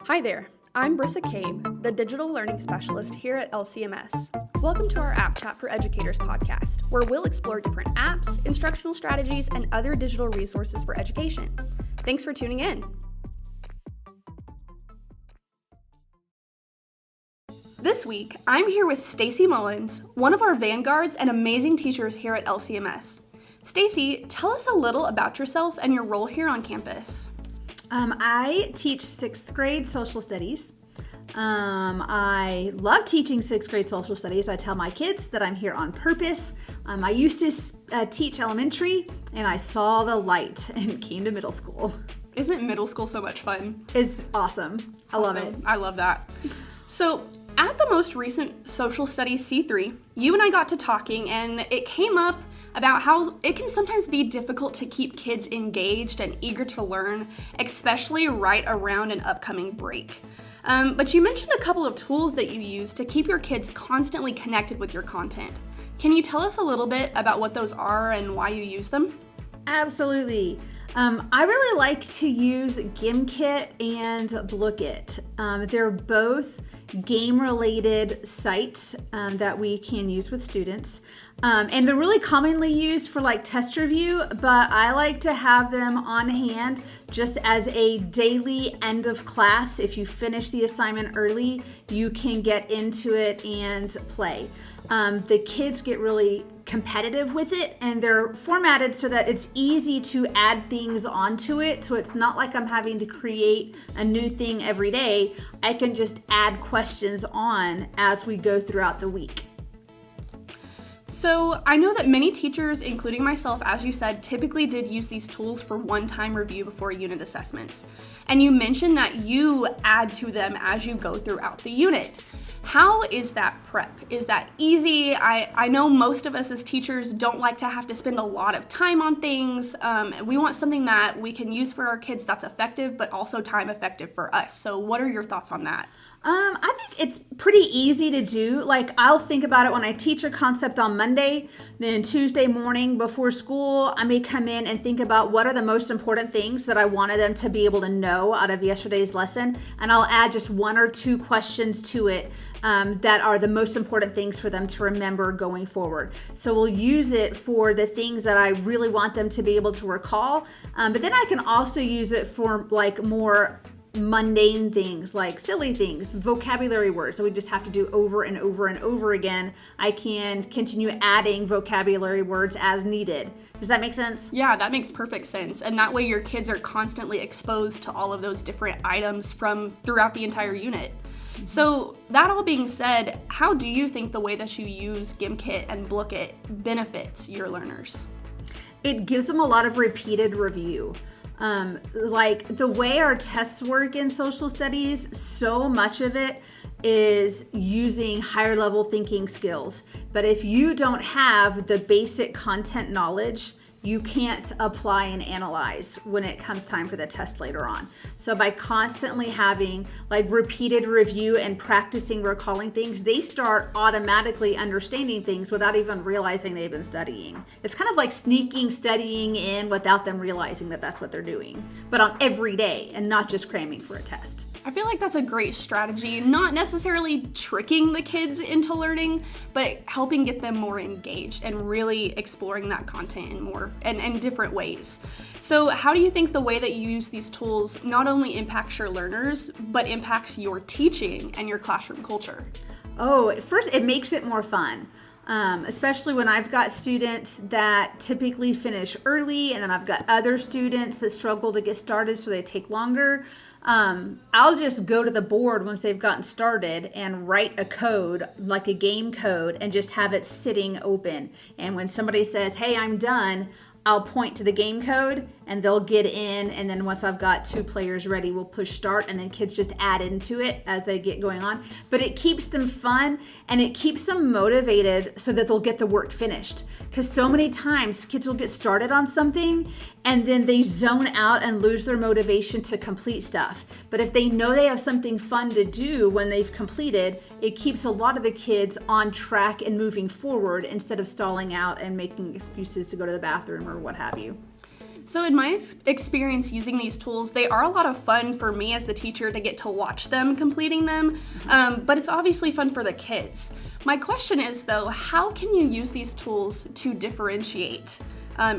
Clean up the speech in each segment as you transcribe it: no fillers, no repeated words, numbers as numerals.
Hi there, I'm Brissa Cabe, the Digital Learning Specialist here at LCMS. Welcome to our App Chat for Educators podcast, where we'll explore different apps, instructional strategies, and other digital resources for education. Thanks for tuning in. This week, I'm here with Staci Mullins, one of our vanguards and amazing teachers here at LCMS. Staci, tell us a little about yourself and your role here on campus. I teach 6th grade social studies. I love teaching 6th grade social studies. I tell my kids that I'm here on purpose. I used to teach elementary, and I saw the light and came to middle school. Isn't middle school so much fun? It's awesome. I love it. I love that. So, at the most recent Social Studies C3, you and I got to talking, and it came up about how it can sometimes be difficult to keep kids engaged and eager to learn, especially right around an upcoming break. But you mentioned a couple of tools that you use to keep your kids constantly connected with your content. Can you tell us a little bit about what those are and why you use them? Absolutely. I really like to use Gimkit and Blooket. They're both game-related sites that we can use with students. And they're really commonly used for like test review, but I like to have them on hand just as a daily end of class. If you finish the assignment early, you can get into it and play. The kids get really competitive with it, and they're formatted so that it's easy to add things onto it. So it's not like I'm having to create a new thing every day. I can just add questions on as we go throughout the week. So I know that many teachers, including myself, as you said, typically did use these tools for one-time review before unit assessments. And you mentioned that you add to them as you go throughout the unit. How is that prep? Is that easy? I know most of us as teachers don't like to have to spend a lot of time on things. We want something that we can use for our kids that's effective, but also time effective for us. So what are your thoughts on that? I think it's pretty easy to do. Like, I'll think about it when I teach a concept on Monday, then Tuesday morning before school, I may come in and think about what are the most important things that I wanted them to be able to know out of yesterday's lesson. And I'll add just one or two questions to it that are the most important things for them to remember going forward. So we'll use it for the things that I really want them to be able to recall. But then I can also use it for like more mundane things, like silly things, vocabulary words that we just have to do over and over and over again. I can continue adding vocabulary words as needed. Does that make sense? Yeah, that makes perfect sense. And that way your kids are constantly exposed to all of those different items from throughout the entire unit. So that all being said, how do you think the way that you use Gimkit and Blooket benefits your learners? It gives them a lot of repeated review. Like the way our tests work in social studies, so much of it is using higher level thinking skills. But if you don't have the basic content knowledge, you can't apply and analyze when it comes time for the test later on. So by constantly having like repeated review and practicing recalling things, they start automatically understanding things without even realizing they've been studying. It's kind of like sneaking studying in without them realizing that that's what they're doing, but on every day and not just cramming for a test. I feel like that's a great strategy, not necessarily tricking the kids into learning, but helping get them more engaged and really exploring that content in more and different ways. So how do you think the way that you use these tools not only impacts your learners, but impacts your teaching and your classroom culture? Oh, first, it makes it more fun. Especially when I've got students that typically finish early, and then I've got other students that struggle to get started, so they take longer. I'll just go to the board once they've gotten started and write a code, like a game code, and just have it sitting open. And when somebody says, hey, I'm done, I'll point to the game code and they'll get in, and then once I've got 2 players ready, we'll push start, and then kids just add into it as they get going on. But it keeps them fun and it keeps them motivated so that they'll get the work finished. Because so many times kids will get started on something and then they zone out and lose their motivation to complete stuff. But if they know they have something fun to do when they've completed, it keeps a lot of the kids on track and moving forward instead of stalling out and making excuses to go to the bathroom or what have you. So in my experience using these tools, they are a lot of fun for me as the teacher to get to watch them completing them, but it's obviously fun for the kids. My question is though, how can you use these tools to differentiate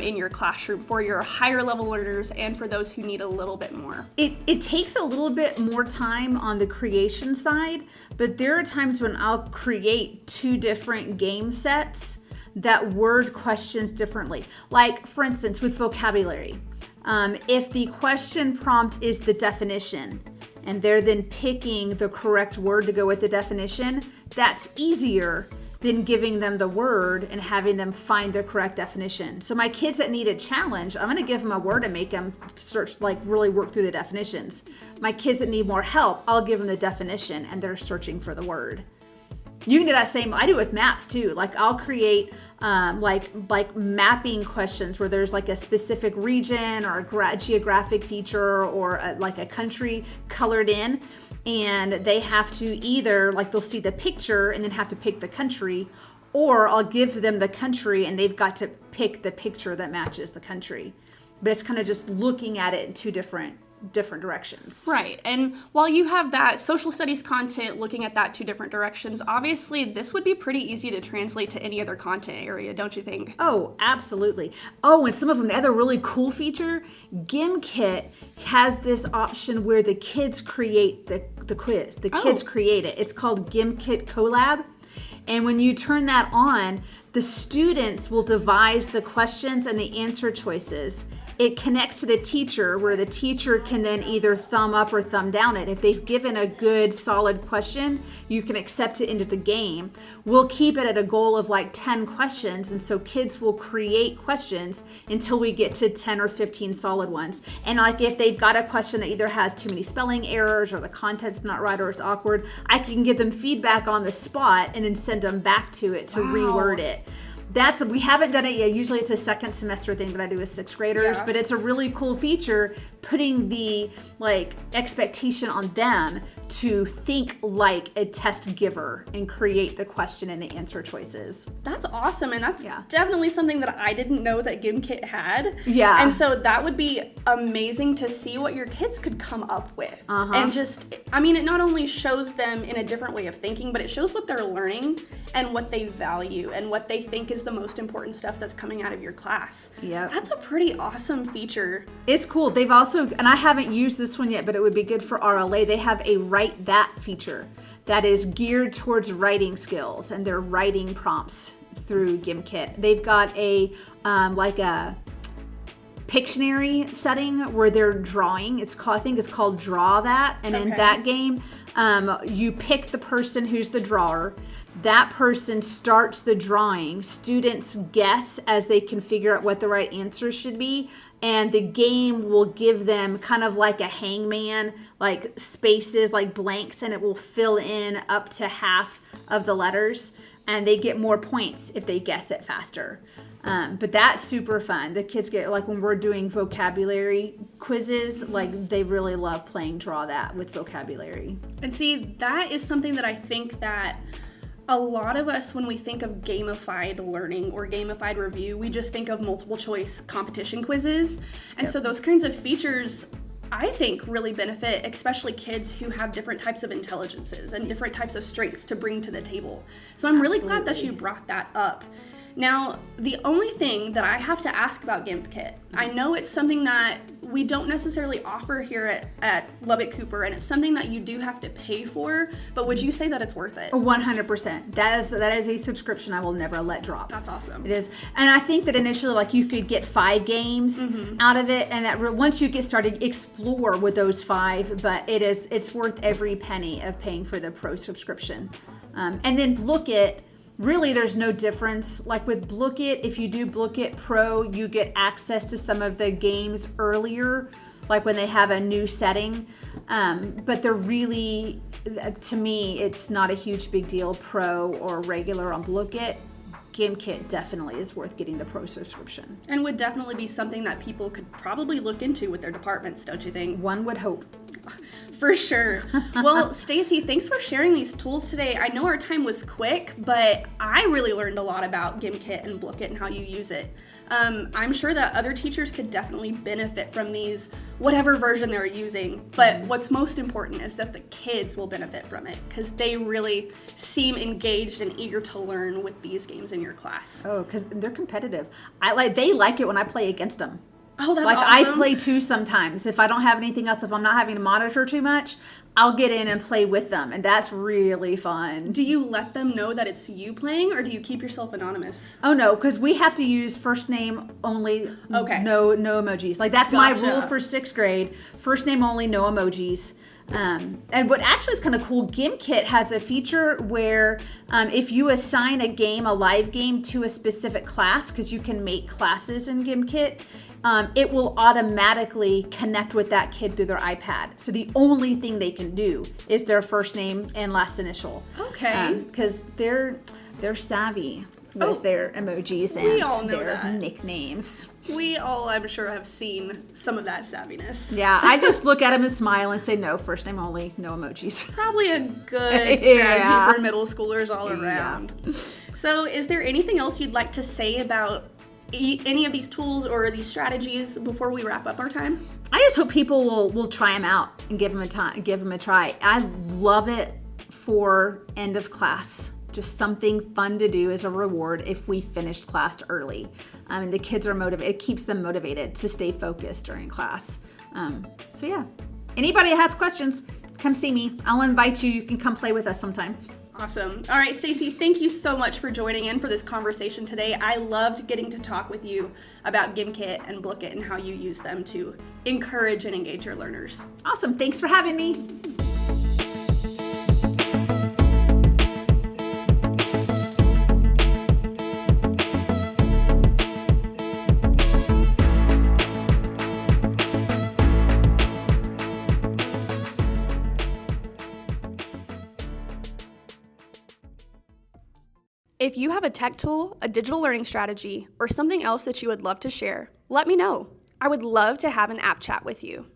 in your classroom for your higher level learners and for those who need a little bit more? It takes a little bit more time on the creation side, but there are times when I'll create 2 different game sets that word questions differently. Like, for instance, with vocabulary, if the question prompt is the definition and they're then picking the correct word to go with the definition, that's easier than giving them the word and having them find the correct definition. So my kids that need a challenge, I'm gonna give them a word and make them search, like really work through the definitions. My kids that need more help, I'll give them the definition and they're searching for the word. You can do that same, I do it with maps too. Like I'll create like mapping questions where there's like a specific region or a geographic feature or like a country colored in, and they have to either, like they'll see the picture and then have to pick the country, or I'll give them the country and they've got to pick the picture that matches the country. But it's kind of just looking at it in 2 different directions. Right. And while you have that social studies content looking at that 2 different directions, obviously this would be pretty easy to translate to any other content area, don't you think? Oh, absolutely. Oh, and some of them, the other really cool feature, Gimkit has this option where the kids create the quiz. The kids create it. It's called Gimkit Collab. And when you turn that on, the students will devise the questions and the answer choices. It connects to the teacher where the teacher can then either thumb up or thumb down it. If they've given a good solid question, you can accept it into the game. We'll keep it at a goal of like 10 questions, and so kids will create questions until we get to 10 or 15 solid ones. And like if they've got a question that either has too many spelling errors or the content's not right or it's awkward, I can give them feedback on the spot and then send them back to it to reword it. We haven't done it yet. Usually it's a second semester thing that I do with 6th graders, but it's a really cool feature, putting the like expectation on them to think like a test giver and create the question and the answer choices. That's awesome, and that's definitely something that I didn't know that Gimkit had. Yeah. And so that would be amazing to see what your kids could come up with. And just, I mean, it not only shows them in a different way of thinking, but it shows what they're learning and what they value and what they think is the most important stuff that's coming out of your class. Yeah. That's a pretty awesome feature. It's cool. They've also, and I haven't used this one yet, but it would be good for RLA. They have a Write That feature that is geared towards writing skills, and they're writing prompts through Gimkit. They've got a like a Pictionary setting where they're drawing. I think it's called Draw That, and in that game, you pick the person who's the drawer. That person starts the drawing. Students guess as they can figure out what the right answer should be, and the game will give them kind of like a hangman, like spaces, like blanks, and it will fill in up to half of the letters, and they get more points if they guess it faster. But that's super fun. The kids get, like when we're doing vocabulary quizzes, like they really love playing Draw That with vocabulary. And see, that is something that I think that a lot of us, when we think of gamified learning or gamified review, we just think of multiple choice competition quizzes. And so those kinds of features, I think, really benefit especially kids who have different types of intelligences and different types of strengths to bring to the table. So I'm really glad that you brought that up. Now, the only thing that I have to ask about Gimkit, I know it's something that we don't necessarily offer here at Lubbock Cooper, and it's something that you do have to pay for, but would you say that it's worth it? 100%. That is a subscription I will never let drop. That's awesome. It is. And I think that initially, like, you could get 5 games out of it, and that once you get started, explore with those 5, but it's worth every penny of paying for the pro subscription. And then Blooket, really, there's no difference. Like with Blooket, if you do Blooket Pro, you get access to some of the games earlier, like when they have a new setting. But they're really, to me, it's not a huge big deal, Pro or regular on Blooket. Gimkit definitely is worth getting the Pro subscription. And would definitely be something that people could probably look into with their departments, don't you think? One would hope. For sure. Well, Staci, thanks for sharing these tools today. I know our time was quick, but I really learned a lot about Gimkit and Blooket and how you use it. I'm sure that other teachers could definitely benefit from these, whatever version they're using. But what's most important is that the kids will benefit from it because they really seem engaged and eager to learn with these games in your class. Oh, because they're competitive. They like it when I play against them. Oh, that's like awesome. I play too sometimes. If I don't have anything else, if I'm not having to monitor too much, I'll get in and play with them, and that's really fun. Do you let them know that it's you playing, or do you keep yourself anonymous? Oh no, because we have to use first name only. Okay. No emojis. Like that's Gotcha. my rule for 6th grade. First name only, no emojis. And what actually is kind of cool, Gimkit has a feature where if you assign a live game to a specific class, because you can make classes in Gimkit, it will automatically connect with that kid through their iPad. So the only thing they can do is their first name and last initial. Okay. Because they're savvy with their emojis we all and know their that. nicknames. We all, I'm sure, have seen some of that savviness. Yeah, I just look at them and smile and say, no, first name only, no emojis. Probably a good strategy Yeah. for middle schoolers all around. So is there anything else you'd like to say about any of these tools or these strategies before we wrap up our time? I just hope people will try them out and give them a try. I love it for end of class. Just something fun to do as a reward if we finished class early. And the kids are motivated. It keeps them motivated to stay focused during class. So yeah, anybody that has questions, come see me. I'll invite you. You can come play with us sometime. Awesome. All right, Staci, thank you so much for joining in for this conversation today. I loved getting to talk with you about Gimkit and Blooket and how you use them to encourage and engage your learners. Awesome. Thanks for having me. If you have a tech tool, a digital learning strategy, or something else that you would love to share, let me know. I would love to have an app chat with you.